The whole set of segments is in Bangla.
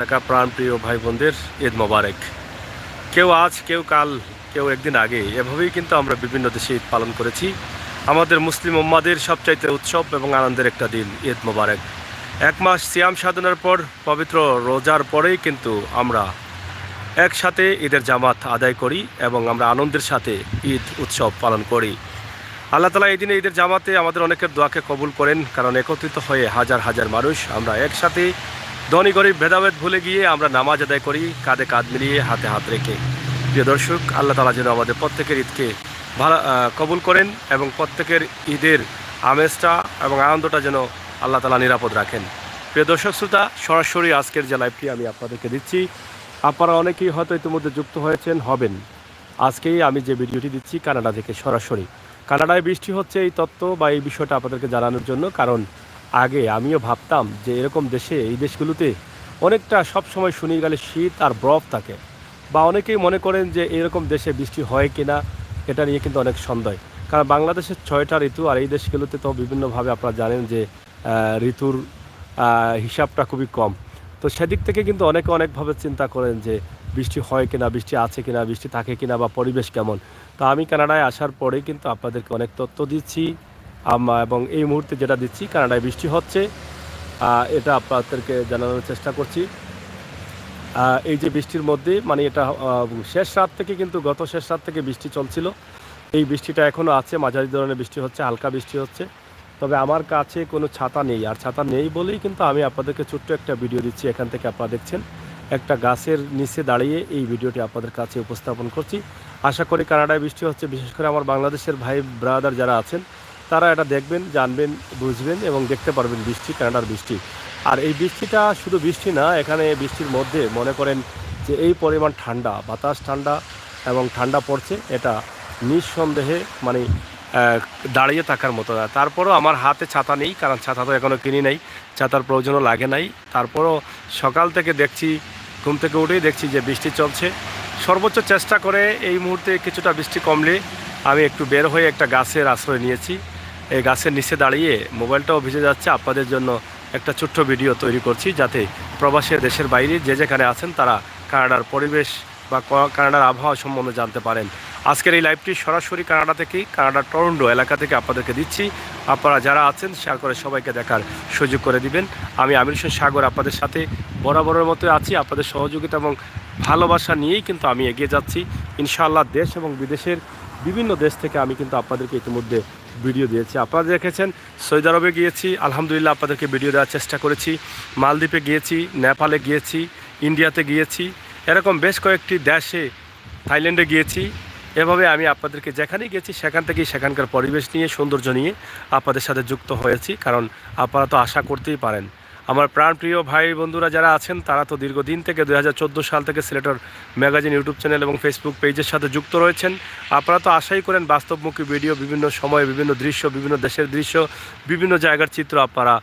থাকা প্রাণপ্রিয় ভাই বোনদের ঈদ মোবারক। কেউ আজ, কেউ কাল, কেউ একদিন আগে, এভাবেই কিন্তু আমরা বিভিন্ন দেশে ঈদ পালন করেছি। আমাদের মুসলিম উম্মাদের সবচাইতে উৎসব এবং আনন্দের একটা দিন ঈদ মোবারক। এক মাস সিয়াম সাধনার পর, পবিত্র রোজার পরেই কিন্তু আমরা একসাথে ঈদের জামাত আদায় করি এবং আমরা আনন্দের সাথে ঈদ উৎসব পালন করি। আল্লাহ তাআলা এই দিনে ঈদের জামাতে আমাদের অনেকের দোয়াকে কবুল করেন, কারণ একত্রিত হয়ে হাজার হাজার মানুষ আমরা একসাথে ধনী গরিব ভেদাভেদ ভুলে গিয়ে আমরা নামাজ আদায় করি, কাঁধে কাঁধ মিলিয়ে হাতে হাত রেখে। প্রিয় দর্শক, আল্লাহ তাআলা যেন আমাদের প্রত্যেকের ঈদকে ভালো কবুল করেন এবং প্রত্যেকের ঈদের আমেজটা এবং আনন্দটা যেন আল্লাহ তাআলা নিরাপদ রাখেন। প্রিয় দর্শক শ্রোতা, সরাসরি আজকের যে লাইভটি আমি আপনাদেরকে দিচ্ছি, আপনারা অনেকেই হয়তো ইতিমধ্যে যুক্ত হবেন। আজকেই আমি যে ভিডিওটি দিচ্ছি কানাডা থেকে সরাসরি। কানাডায় বৃষ্টি হচ্ছে এই তত্ত্ব বা এই বিষয়টা আপনাদেরকে জানানোর জন্য, কারণ আগে আমিও ভাবতাম যে এরকম দেশে, এই দেশগুলোতে অনেকটা সবসময় শুনি গেলে শীত আর বরফ থাকে, বা অনেকেই মনে করেন যে এরকম দেশে বৃষ্টি হয় কিনা এটা নিয়ে কিন্তু অনেক সন্দেহ। কারণ বাংলাদেশের 6টা ঋতু, আর এই দেশগুলোতে তো বিভিন্নভাবে আপনারা জানেন যে ঋতুর হিসাবটা খুবই কম। তো সেদিক থেকে কিন্তু অনেকভাবে চিন্তা করেন যে বৃষ্টি হয় কিনা, বৃষ্টি আছে কিনা, বৃষ্টি থাকে কিনা, বা পরিবেশ কেমন। তো আমি কানাডায় আসার পরেই কিন্তু আপনাদেরকে অনেক তথ্য দিচ্ছি, এবং এই মুহূর্তে যেটা দিচ্ছি কানাডায় বৃষ্টি হচ্ছে, এটা আপনাদেরকে জানানোর চেষ্টা করছি। এই যে বৃষ্টির মধ্যে মানে এটা শেষ রাত থেকে, কিন্তু গত শেষ রাত থেকে বৃষ্টি চলছিল। এই বৃষ্টিটা এখনও আছে, মাঝারি ধরনের বৃষ্টি হচ্ছে, হালকা বৃষ্টি হচ্ছে। তবে আমার কাছে কোনো ছাতা নেই, আর ছাতা নেই বলেই কিন্তু আমি আপনাদেরকে ছোট্ট একটা ভিডিও দিচ্ছি। এখান থেকে আপনারা দেখছেন একটা গাছের নিচে দাঁড়িয়ে এই ভিডিওটি আপনাদের কাছে উপস্থাপন করছি। আশা করি কানাডায় বৃষ্টি হচ্ছে, বিশেষ করে আমার বাংলাদেশের ভাই ব্রাদার যারা আছেন তারা এটা দেখবেন, জানবেন, বুঝবেন এবং দেখতে পারবেন বৃষ্টি, কানাডার বৃষ্টি। আর এই বৃষ্টিটা শুধু বৃষ্টি না, এখানে বৃষ্টির মধ্যে মনে করেন যে এই পরিমাণ ঠান্ডা, বাতাস ঠান্ডা এবং ঠান্ডা পড়ছে, এটা নিঃসন্দেহে মানে দাঁড়িয়ে থাকার মতো না। তারপরও আমার হাতে ছাতা নেই, কারণ ছাতা তো এখনও কিনি নাই, ছাতার প্রয়োজনও লাগে নাই। তারপরও সকাল থেকে দেখছি, ঘুম থেকে উঠেই দেখছি যে বৃষ্টি চলছে। সর্বোচ্চ চেষ্টা করে এই মুহূর্তে কিছুটা বৃষ্টি কমলে আমি একটু বের হয়ে একটা গাছের আশ্রয় নিয়েছি। এই গাছের নিচে দাঁড়িয়ে মোবাইলটাও ভিজে যাচ্ছে, আপনাদের জন্য একটা ছোট্ট ভিডিও তৈরি করছি, যাতে প্রবাসী দেশের বাইরে যে যেখানে আছেন তারা কানাডার পরিবেশ বা কানাডার আবহাওয়া সম্বন্ধে জানতে পারেন। আজকের এই লাইভটি সরাসরি কানাডা থেকেই, কানাডার টরন্টো এলাকা থেকে আপনাদেরকে দিচ্ছি। আপনারা যারা আছেন শেয়ার করে সবাইকে দেখার সুযোগ করে দিবেন। আমি আমির হোসেন সাগর আপনাদের সাথে বরাবরের মতো আছি। আপনাদের সহযোগিতা এবং ভালোবাসা নিয়েই কিন্তু আমি এগিয়ে যাচ্ছি ইনশাআল্লাহ। দেশ এবং বিদেশের বিভিন্ন দেশ থেকে আমি কিন্তু আপনাদেরকে ইতিমধ্যে ভিডিও দিয়েছি। আপনারা দেখেছেন সৌদি আরবে গিয়েছি, আলহামদুলিল্লাহ আপনাদেরকে ভিডিও দেওয়ার চেষ্টা করেছি। মালদ্বীপে গিয়েছি, নেপালে গিয়েছি, ইন্ডিয়াতে গিয়েছি, এরকম বেশ কয়েকটি দেশে, থাইল্যান্ডে গিয়েছি। এভাবে আমি আপনাদেরকে যেখানেই গেছি সেখান থেকেই সেখানকার পরিবেশ নিয়ে, সৌন্দর্য নিয়ে আপনাদের সাথে যুক্ত হয়েছি। কারণ আপনারা তো আশা করতেই পারেন, আমার প্রাণপ্রিয় ভাই বন্ধুরা যারা আছেন তারা তো দীর্ঘদিন থেকে 2014 সাল থেকে সিলেটর ম্যাগাজিন ইউটিউব চ্যানেল এবং ফেসবুক পেজের সাথে যুক্ত রয়েছেন। আপনারা তো আশাই করেন বাস্তবমুখী ভিডিও, বিভিন্ন সময়ে বিভিন্ন দৃশ্য, বিভিন্ন দেশের দৃশ্য, বিভিন্ন জায়গার চিত্র আপনারা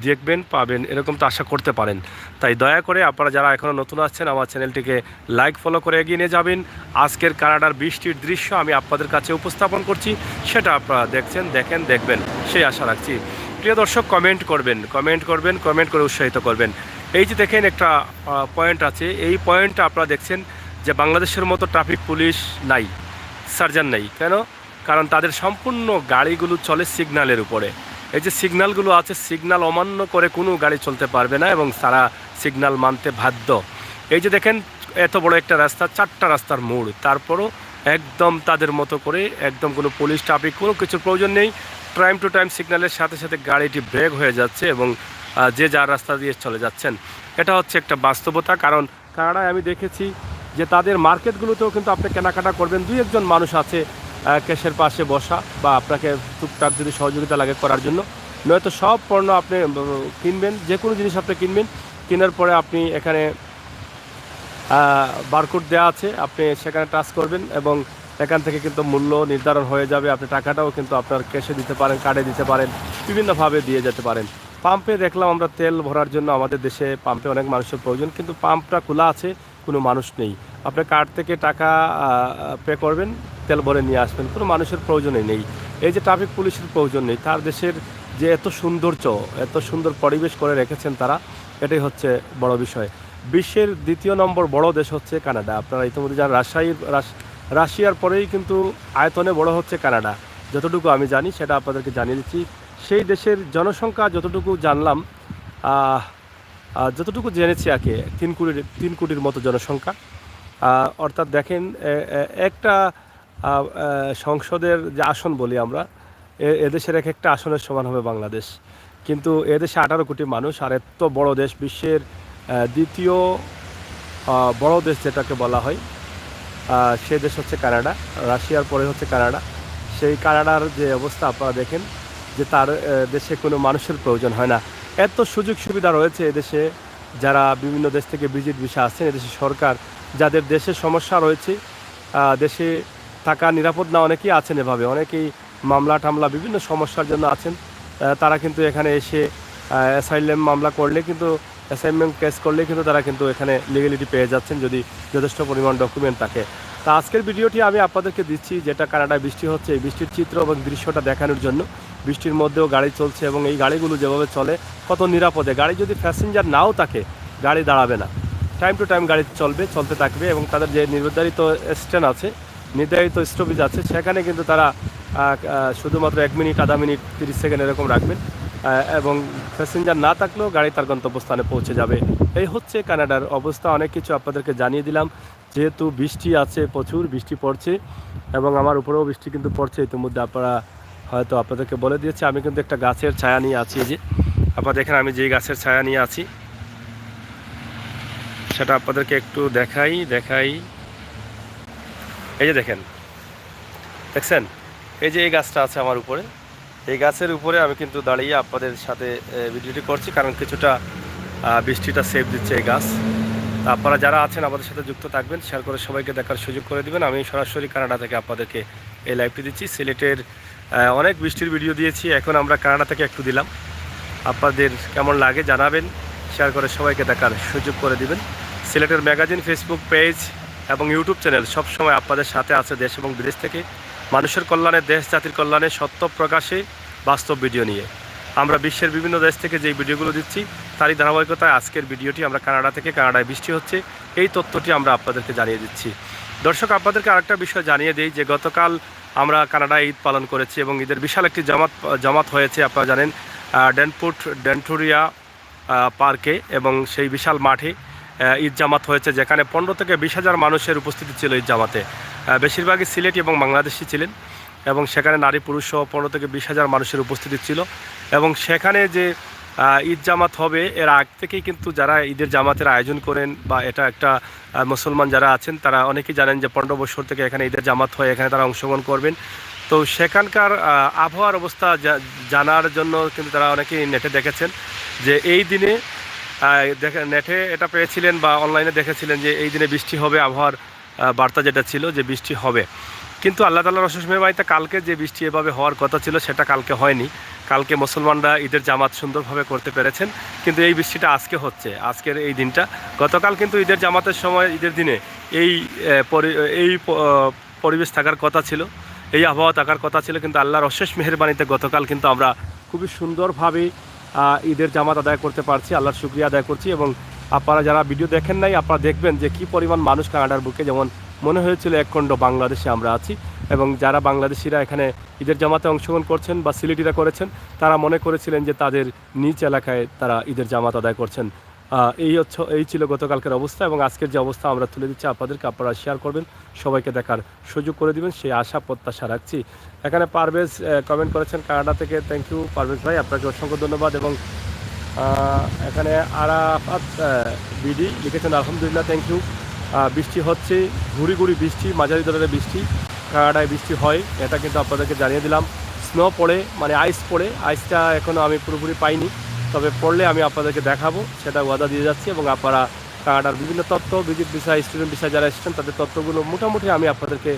দেখবেন, পাবেন, এরকম তো আশা করতে পারেন। তাই দয়া করে আপনারা যারা এখনও নতুন আসছেন আমার চ্যানেলটিকে লাইক, ফলো করে এগিয়ে নিয়ে যাবেন। আজকের কানাডার বৃষ্টির দৃশ্য আমি আপনাদের কাছে উপস্থাপন করছি, সেটা আপনারা দেখবেন সেই আশা রাখছি। প্রিয় দর্শক, কমেন্ট করে উৎসাহিত করবেন। এই যে দেখেন একটা পয়েন্ট আছে, এই পয়েন্টটা আপনারা দেখছেন যে বাংলাদেশের মতো ট্রাফিক পুলিশ নাই, সার্জন নেই। কেন? কারণ তাদের সম্পূর্ণ গাড়িগুলো চলে সিগন্যালের উপরে। এই যে সিগন্যালগুলো আছে, সিগন্যাল অমান্য করে কোনো গাড়ি চলতে পারবে না এবং তারা সিগন্যাল মানতে বাধ্য। এই যে দেখেন এত বড় একটা রাস্তা, 4টা রাস্তার মোড়, তারপরও একদম তাদের মতো করে, একদম কোনো পুলিশ ট্রাফিক কোনো কিছুর প্রয়োজন নেই। টাইম টু টাইম সিগন্যালের সাথে সাথে গাড়িটি ব্রেক হয়ে যাচ্ছে এবং যে যার রাস্তা দিয়ে চলে যাচ্ছেন। এটা হচ্ছে একটা বাস্তবতা। কারণ কানাডায় আমি দেখেছি যে তাদের মার্কেটগুলোতেও কিন্তু আপনি কেনাকাটা করবেন, 2-1 মানুষ আছে ক্যাশের পাশে বসা, বা আপনাকে টুকটাক যদি সহযোগিতা লাগে করার জন্য। নয়তো সব পণ্য আপনি কিনবেন, যে কোনো জিনিস আপনি কিনবেন, কেনার পরে আপনি এখানে বারকোড দেওয়া আছে, আপনি সেখানে টাচ করবেন এবং এখান থেকে কিন্তু মূল্য নির্ধারণ হয়ে যাবে। আপনি টাকাটাও কিন্তু আপনার ক্যাশে দিতে পারেন, কার্ডে দিতে পারেন, বিভিন্নভাবে দিয়ে যেতে পারেন। পাম্পে দেখলাম আমরা তেল ভরার জন্য, আমাদের দেশে পাম্পে অনেক মানুষের প্রয়োজন, কিন্তু পাম্পটা খোলা আছে, কোনো মানুষ নেই। আপনি কার্ড থেকে টাকা পে করবেন, তেল ভরে নিয়ে আসবেন, কোনো মানুষের প্রয়োজনই নেই। এই যে ট্রাফিক পুলিশের প্রয়োজন নেই, তার দেশের যে এত সৌন্দর্য, এত সুন্দর পরিবেশ করে রেখেছেন তারা, এটাই হচ্ছে বড় বিষয়। বিশ্বের দ্বিতীয় নম্বর বড় দেশ হচ্ছে কানাডা। আপনারা ইতিমধ্যে জানেন রাশিয়ার পরেই কিন্তু আয়তনে বড় হচ্ছে কানাডা। যতটুকু আমি জানি সেটা আপনাদেরকে জানিয়ে দিচ্ছি। সেই দেশের জনসংখ্যা যতটুকু জানলাম, যতটুকু জেনেছি আগে 3 কোটির মতো জনসংখ্যা। অর্থাৎ দেখেন একটা সংসদের যে আসন বলি আমরা, এদেশের এক একটা আসনের সমান হবে বাংলাদেশ। কিন্তু এদেশে 18 কোটি মানুষ, আর এত বড় দেশ, বিশ্বের দ্বিতীয় বড় দেশ যেটাকে বলা হয়, সে দেশ হচ্ছে কানাডা। রাশিয়ার পরে হচ্ছে কানাডা। সেই কানাডার যে অবস্থা আপনারা দেখেন, যে তার দেশে কোনো মানুষের প্রয়োজন হয় না, এত সুযোগ সুবিধা রয়েছে এদেশে। যারা বিভিন্ন দেশ থেকে ভিজিট ভিসা আসছেন, এদেশে সরকার যাদের দেশে সমস্যা রয়েছে, দেশে থাকা নিরাপদ না, অনেকেই আছেন এভাবে, অনেকেই মামলা টামলা বিভিন্ন সমস্যার জন্য আছেন, তারা কিন্তু এখানে এসে অ্যাসাইলাম মামলা করলে কিন্তু, অ্যাসাইনমেন্ট কেস করলে কিন্তু তারা কিন্তু এখানে লিগ্যালিটি পেয়ে যাচ্ছেন, যদি যথেষ্ট পরিমাণ ডকুমেন্ট থাকে। তা আজকের ভিডিওটি আমি আপনাদেরকে দিচ্ছি, যেটা কানাডায় বৃষ্টি হচ্ছে, এই বৃষ্টির চিত্র এবং দৃশ্যটা দেখানোর জন্য। বৃষ্টির মধ্যেও গাড়ি চলছে এবং এই গাড়িগুলো যেভাবে চলে কত নিরাপদে। গাড়ি যদি প্যাসেঞ্জার নাও থাকে, গাড়ি দাঁড়াবে না, টাইম টু টাইম গাড়ি চলতে থাকবে, এবং তাদের যে নির্ধারিত স্ট্যান্ড আছে, নির্ধারিত স্টপেজ আছে, সেখানে কিন্তু তারা শুধুমাত্র 1 মিনিট, আধা মিনিট, 30 সেকেন্ড এরকম রাখবেন, এবং প্যাসেঞ্জার না থাকলেও গাড়ি তার গন্তব্যস্থানে পৌঁছে যাবে। এই হচ্ছে কানাডার অবস্থা। অনেক কিছু আপনাদেরকে জানিয়ে দিলাম। যেহেতু বৃষ্টি আছে, প্রচুর বৃষ্টি পড়ছে, এবং আমার উপরেও বৃষ্টি কিন্তু পড়ছে ইতিমধ্যে, আপনারা হয়তো আপনাদেরকে বলে দিয়েছে। আমি কিন্তু একটা গাছের ছায়া নিয়ে আছি, যে আপনারা দেখেন আমি যেই গাছের ছায়া নিয়ে আছি সেটা আপনাদেরকে একটু দেখাই। এই যে দেখেন, দেখছেন, এই যে এই গাছটা আছে আমার উপরে, এই গাছের উপরে আমি কিন্তু দাঁড়িয়ে আপনাদের সাথে ভিডিওটি করছি, কারণ কিছুটা বৃষ্টিটা সেভ দিচ্ছে এই গাছ। আপনারা যারা আছেন আমাদের সাথে যুক্ত থাকবেন, শেয়ার করে সবাইকে দেখার সুযোগ করে দিবেন। আমি সরাসরি কানাডা থেকে আপনাদেরকে এই লাইভটি দিচ্ছি। সিলেটের অনেক বৃষ্টির ভিডিও দিয়েছি, এখন আমরা কানাডা থেকে একটু দিলাম। আপনাদের কেমন লাগে জানাবেন, শেয়ার করে সবাইকে দেখার সুযোগ করে দিবেন। সিলেটের ম্যাগাজিন ফেসবুক পেজ এবং ইউটিউব চ্যানেল সবসময় আপনাদের সাথে আছে, দেশ এবং বিদেশ থেকে মানুষের কল্যাণে, দেশ জাতির কল্যাণে, সত্য প্রকাশে, বাস্তব ভিডিও নিয়ে। আমরা বিশ্বের বিভিন্ন দেশ থেকে যেই ভিডিওগুলো দিচ্ছি, তারই ধারাবাহিকতায় আজকের ভিডিওটি আমরা কানাডা থেকে, কানাডায় বৃষ্টি হচ্ছে এই তথ্যটি আমরা আপনাদেরকে জানিয়ে দিচ্ছি। দর্শক, আপনাদেরকে আরেকটা বিষয় জানিয়ে দিই, যে গতকাল আমরা কানাডায় ঈদ পালন করেছি এবং ঈদের বিশাল একটি জামাত হয়েছে। আপনারা জানেন ডেন্টুরিয়া পার্কে, এবং সেই বিশাল মাঠে ঈদ জামাত হয়েছে, যেখানে 15 থেকে 20 হাজার মানুষের উপস্থিতি ছিল ঈদ জামাতে। বেশিরভাগই সিলেটি এবং বাংলাদেশি ছিলেন, এবং সেখানে নারী পুরুষ সহ 15 থেকে 20 হাজার মানুষের উপস্থিতি ছিল। এবং সেখানে যে ঈদ জামাত হবে, এর আগ থেকেই কিন্তু যারা ঈদের জামাতের আয়োজন করেন, বা এটা একটা মুসলমান যারা আছেন তারা অনেকেই জানেন যে 15 বছর থেকে এখানে ঈদের জামাত হয়, এখানে তারা অংশগ্রহণ করবেন। তো সেখানকার আবহাওয়ার অবস্থা জানার জন্য কিন্তু তারা অনেকেই নেটে দেখেছেন যে এই দিনে, নেটে এটা পেয়েছিলেন বা অনলাইনে দেখেছিলেন যে এই দিনে বৃষ্টি হবে। আবহাওয়ার বার্তা যেটা ছিল যে বৃষ্টি হবে, কিন্তু আল্লাহ তাআলার অশেষ মেহেরবানিতে কালকে যে বৃষ্টি এভাবে হওয়ার কথা ছিল সেটা কালকে হয়নি। কালকে মুসলমানরা ঈদের জামাত সুন্দরভাবে করতে পেরেছেন, কিন্তু এই বৃষ্টিটা আজকে হচ্ছে, আজকের এই দিনটা। গতকাল কিন্তু ঈদের জামাতের সময়, ঈদের দিনে এই পরিবেশ থাকার কথা ছিল, এই আবহাওয়া থাকার কথা ছিল, কিন্তু আল্লাহর অশেষ মেহেরবানিতে গতকাল কিন্তু আমরা খুবই সুন্দরভাবে ঈদের জামাত আদায় করতে পারছি। আল্লাহর শুকরিয়া আদায় করছি। এবং আপনারা যারা ভিডিও দেখেন নাই, আপনারা দেখবেন যে কী পরিমাণ মানুষ কানাডার বুকে, যেমন মনে হয়েছিল একখণ্ড বাংলাদেশে আমরা আছি। এবং যারা বাংলাদেশিরা এখানে ঈদের জামাতে অংশগ্রহণ করছেন বা সিলেটিরা করেছেন, তারা মনে করেছিলেন যে তাদের নিজ এলাকায় তারা ঈদের জামাত আদায় করছেন। এই ছিল গতকালকের অবস্থা, এবং আজকের যে অবস্থা আমরা তুলে দিচ্ছি আপনাদেরকে, আপনারা শেয়ার করবেন, সবাইকে দেখার সুযোগ করে দিবেন, সেই আশা প্রত্যাশা রাখছি। এখানে পারভেজ কমেন্ট করেছেন কানাডা থেকে, থ্যাংক ইউ পারভেজ ভাই, আপনাকে অসংখ্য ধন্যবাদ। এবং এখানে আরাফাত বিডি লিখেছেন আলহামদুলিল্লাহ, থ্যাংক ইউ। বৃষ্টি হচ্ছে, ঘুরি বৃষ্টি, মাঝারি ধরনের বৃষ্টি কানাডায় বৃষ্টি হয়, এটা কিন্তু আপনাদেরকে জানিয়ে দিলাম। স্নো পড়ে, মানে আইস পড়ে, আইসটা এখনও আমি পুরোপুরি পাইনি, তবে পড়লে আমি আপনাদেরকে দেখাবো, সেটা ওয়াদা দিয়ে যাচ্ছি। এবং আপনারা কানাডার বিভিন্ন তথ্য, ভিজিট ভিসা, স্টুডেন্ট ভিসা যারা এসেছেন, তাদের তথ্যগুলো মোটামুটি আমি আপনাদেরকে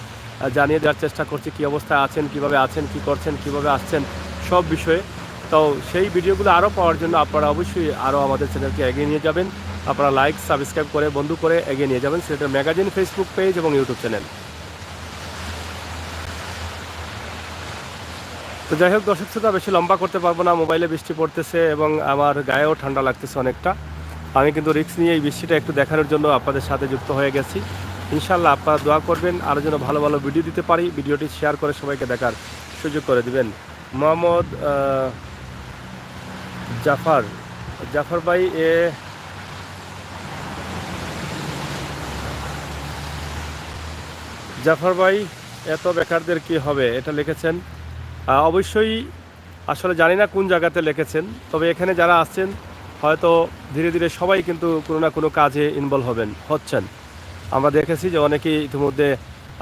জানিয়ে দেওয়ার চেষ্টা করছি, কী অবস্থায় আছেন, কীভাবে আছেন, কী করছেন, কীভাবে আসছেন, সব বিষয়ে। তো সেই ভিডিওগুলো আরও পাওয়ার জন্য আপনারা অবশ্যই আরও আমাদের চ্যানেলকে এগিয়ে নিয়ে যাবেন। আপনারা লাইক, সাবস্ক্রাইব করে, বন্ধু করে এগিয়ে নিয়ে যাবেন সিলেটের ম্যাগাজিন ফেসবুক পেজ এবং ইউটিউব চ্যানেল। তো যাই হোক দর্শক শ্রোতা, বেশি লম্বা করতে পারবো না, মোবাইলে বৃষ্টি পড়তেছে এবং আমার গায়েও ঠান্ডা লাগতেছে অনেকটা। আমি কিন্তু রিস্ক নিয়ে এই বৃষ্টিটা একটু দেখানোর জন্য আপনাদের সাথে যুক্ত হয়ে গেছি। ইনশাআল্লাহ আপনারা দোয়া করবেন আরও যেন ভালো ভালো ভিডিও দিতে পারি। ভিডিওটি শেয়ার করে সবাইকে দেখার সুযোগ করে দিবেন। মোহাম্মদ জাফর ভাই জাফর ভাই এত বেকারদের কি হবে এটা লিখেছেন। অবশ্যই আসলে জানি না কোন জায়গাতে লিখেছেন, তবে এখানে যারা আসছেন হয়তো ধীরে ধীরে সবাই কিন্তু কোনো না কোনো কাজে ইনভলভ হচ্ছেন। আমরা দেখেছি যে অনেকেই ইতিমধ্যে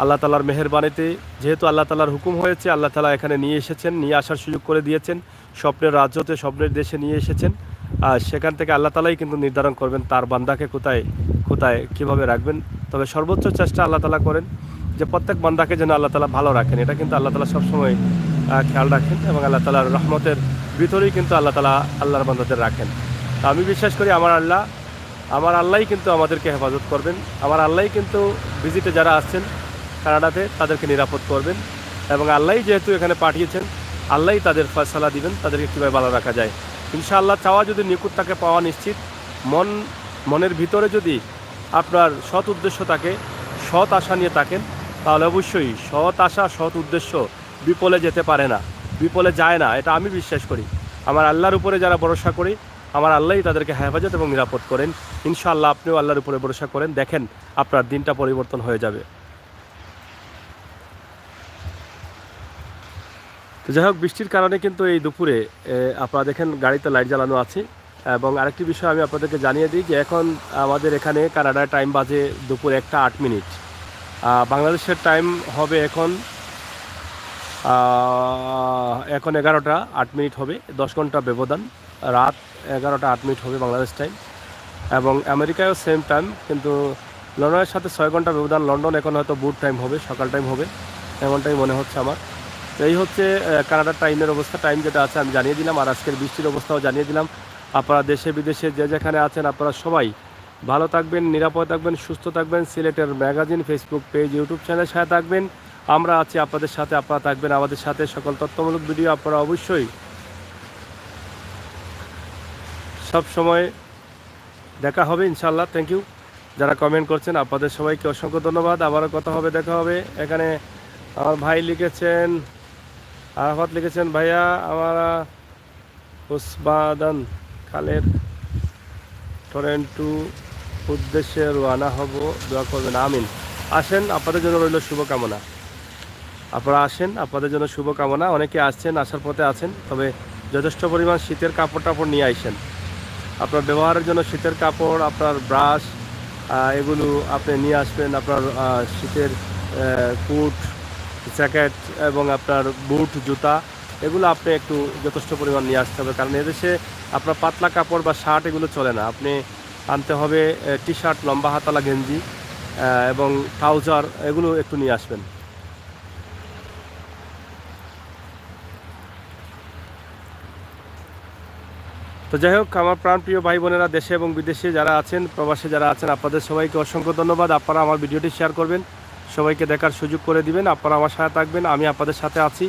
আল্লাহ তালার মেহেরবানিতে, যেহেতু আল্লাহ তালার হুকুম হয়েছে, আল্লাহ তালা এখানে নিয়ে এসেছেন, নিয়ে আসার সুযোগ করে দিয়েছেন, স্বপ্নের রাজ্যতে স্বপ্নের দেশে নিয়ে এসেছেন। আর সেখান থেকে আল্লাহ তালাই কিন্তু নির্ধারণ করবেন তার বান্দাকে কোথায় কোথায় কীভাবে রাখবেন। তবে সর্বোচ্চ চেষ্টা আল্লাহ তালা করেন যে প্রত্যেক বান্দাকে যেন আল্লাহ তালা ভালো রাখেন, এটা কিন্তু আল্লাহ তালা সবসময় খেয়াল রাখেন এবং আল্লাহ তালার রহমতের ভিতরেই কিন্তু আল্লাহ তালা আল্লাহর বান্দাদের রাখেন। তা আমি বিশ্বাস করি আমার আল্লাহই কিন্তু আমাদেরকে হেফাজত করবেন। আমার আল্লাহই কিন্তু ভিজিটে যারা আসছেন কানাডাতে তাদেরকে নিরাপদ করবেন এবং আল্লাহই যেহেতু এখানে পাঠিয়েছেন, আল্লাহই তাদের ফয়সালা দিবেন তাদেরকে কীভাবে ভালো রাখা যায়। ইনশাআল্লাহ চাওয়া যদি নিকুট তাকে পাওয়া নিশ্চিত। মনের ভিতরে যদি আপনার সৎ উদ্দেশ্য থাকে, সৎ আশা নিয়ে থাকেন, তাহলে অবশ্যই সৎ আশা সৎ উদ্দেশ্য বিফলে যেতে পারে না, বিফলে যায় না, এটা আমি বিশ্বাস করি। আমার আল্লাহর উপরে যারা ভরসা করি, আমার আল্লাহই তাদেরকে হেফাজত এবং নিরাপদ করেন। ইনশাআল্লাহ আপনিও আল্লাহর উপরে ভরসা করেন, দেখেন আপনার দিনটা পরিবর্তন হয়ে যাবে। তো যাই হোক, বৃষ্টির কারণে কিন্তু এই দুপুরে আপনারা দেখেন গাড়িতে লাইট জ্বালানো আছে। এবং আরেকটি বিষয় আমি আপনাদেরকে জানিয়ে দিই যে এখন আমাদের এখানে কানাডার টাইম বাজে দুপুর 1:08। বাংলাদেশের টাইম হবে এখন 11:08 হবে, 10 ঘন্টা ব্যবধান। রাত 11:08 হবে বাংলাদেশ টাইম এবং আমেরিকায়ও সেম টাইম, কিন্তু লন্ডনের সাথে 6 ঘন্টা ব্যবধান। লন্ডন এখন হয়তো বুট টাইম হবে, সকাল টাইম হবে, এমনটাই মনে হচ্ছে আমার। তো এই হচ্ছে কানাডার টাইমের অবস্থা। টাইম যেটা আছে আমি জানিয়ে দিলাম, আর আজকের বৃষ্টির অবস্থাও জানিয়ে দিলাম। আপনারা দেশে বিদেশে যে যেখানে আছেন আপনারা সবাই ভালো থাকবেন, নিরাপদ থাকবেন, সুস্থ থাকবেন। সিলেটের ম্যাগাজিন ফেসবুক পেজ, ইউটিউব চ্যানেলের সাথে থাকবেন। আমরা আছি আপনাদের সাথে, আপনারা থাকবেন আমাদের সাথে। সকল তথ্যমূলক ভিডিও আপনারা অবশ্যই সব সময় দেখা হবে ইনশাআল্লাহ। থ্যাংক ইউ যারা কমেন্ট করছেন, আপনাদের সবাইকে অসংখ্য ধন্যবাদ। আবারও কথা হবে, দেখা হবে। এখানে আমার ভাই লিখেছেন, আরাফাত লিখেছেন, ভাইয়া আমরা উসবাদান কালের টরেন্টো উদ্দেশ্যে রওনা হব, দোয়া করবেন, আমিন। আসেন, আপনাদের জন্য রইল শুভকামনা। আপনারা আসেন, আপনাদের জন্য শুভকামনা। অনেকে আসছেন, আসার পথে আছেন, তবে যথেষ্ট পরিমাণ শীতের কাপড় টাপড় নিয়ে আসেন। আপনার ব্যবহারের জন্য শীতের কাপড়, আপনার ব্রাশ, এগুলো আপনি নিয়ে আসবেন। আপনার শীতের কোট, জ্যাকেট এবং আপনার বুট, জুতা, এগুলো আপনি একটু যথেষ্ট পরিমাণ নিয়ে আসতে হবে, কারণ এদেশে আপনার পাতলা কাপড় বা শার্ট এগুলো চলে না। আপনি আনতে হবে টি শার্ট, লম্বা হাতালা গেঞ্জি এবং ট্রাউজার, এগুলো একটু নিয়ে আসবেন। তো যাই হোক, আমার প্রাণপ্রিয় ভাই বোনেরা দেশে এবং বিদেশে যারা আছেন, প্রবাসে যারা আছেন, আপনাদের সবাইকে অসংখ্য ধন্যবাদ। আপনারা আমার ভিডিওটি শেয়ার করবেন, সবাইকে দেখার সুযোগ করে দিবেন। আপনারা আমার সাথে থাকবেন, আমি আপনাদের সাথে আছি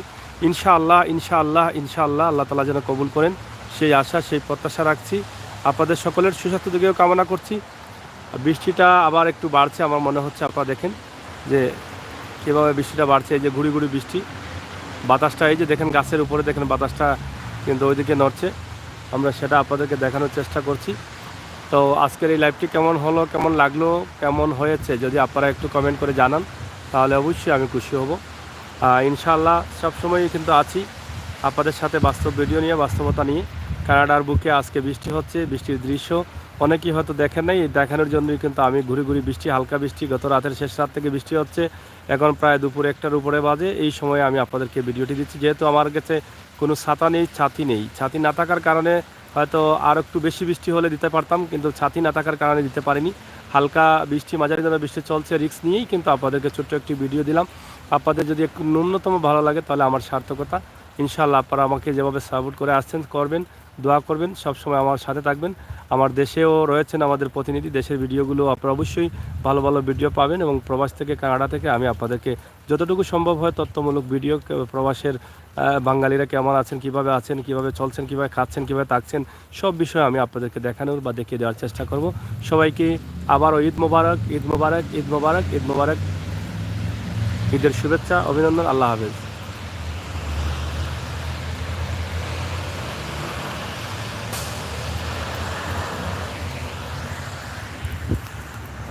ইনশাআল্লাহ। ইনশাআল্লাহ ইনশাআল্লাহ আল্লাহ তাআলা যেন কবুল করেন সেই আশা, সেই প্রত্যাশা রাখছি। আপনাদের সকলের সুস্বাস্থ্য দিকেও কামনা করছি। বৃষ্টিটা আবার একটু বাড়ছে আমার মনে হচ্ছে। আপনারা দেখেন যে কীভাবে বৃষ্টিটা বাড়ছে, এই যে ঘুরি ঘুরি বৃষ্টি, বাতাসটা এই যে দেখেন গাছের উপরে দেখেন বাতাসটা কিন্তু ওইদিকে নড়ছে। আমরা সেটা আপনাদেরকে দেখানোর চেষ্টা করছি। তো আজকের এই লাইভটি কেমন হলো, কেমন লাগলো, কেমন হয়েছে, যদি আপনারা একটু কমেন্ট করে জানান তাহলে অবশ্যই আমি খুশি হব। ইনশাআল্লাহ সবসময়ই কিন্তু আছি আপনাদের সাথে বাস্তব ভিডিও নিয়ে, বাস্তবতা নিয়ে। কানাডার বুকে আজকে বৃষ্টি হচ্ছে, বৃষ্টির দৃশ্য অনেকেই হয়তো দেখেন নাই, দেখানোর জন্যই কিন্তু আমি ঘুরি ঘুরি বৃষ্টি, হালকা বৃষ্টি, গত রাতের শেষ রাত থেকে বৃষ্টি হচ্ছে। এখন প্রায় দুপুর 1টার উপরে বাজে, এই সময়ে আমি আপনাদেরকে ভিডিওটি দিচ্ছি। যেহেতু আমার কাছে কোনো ছাতা নেই, ছাতি নেই, ছাতি না থাকার কারণে হয়তো আর একটু বেশি বৃষ্টি হলে দিতে পারতাম, কিন্তু ছাতি না থাকার কারণে দিতে পারিনি। হালকা বৃষ্টি, মাঝারি ধরনের বৃষ্টি চলছে, রিস্ক নিয়েই কিন্তু আপনাদেরকে ছোট্ট একটি ভিডিও দিলাম। আপনাদের যদি একটু ন্যূনতম ভালো লাগে তাহলে আমার সার্থকতা। ইনশাআল্লাহ আপনারা আমাকে যেভাবে সাপোর্ট করে আসছেন, করবেন, দোয়া করবেন, সবসময় আমার সাথে থাকবেন। আমার দেশেও রয়েছেন আমাদের প্রতিনিধি, দেশের ভিডিওগুলো আপনারা অবশ্যই ভালো ভালো ভিডিও পাবেন। এবং প্রবাস থেকে, কানাডা থেকে আমি আপনাদেরকে যতটুকু সম্ভব হয় তথ্যমূলক ভিডিও, প্রবাসের বাঙালিরা কেমন আছেন, কিভাবে চলছেন, কিভাবে খাচ্ছেন, কিভাবে থাকছেন, সব বিষয়ে আমি আপনাদেরকে দেখানোর বা দেখিয়ে দেওয়ার চেষ্টা করব। সবাইকে আবারও ঈদ মোবারক, ঈদ মোবারক, ঈদ মোবারক, ঈদ মোবারক, ঈদের শুভেচ্ছা, অভিনন্দন। আল্লাহ হাফেজ।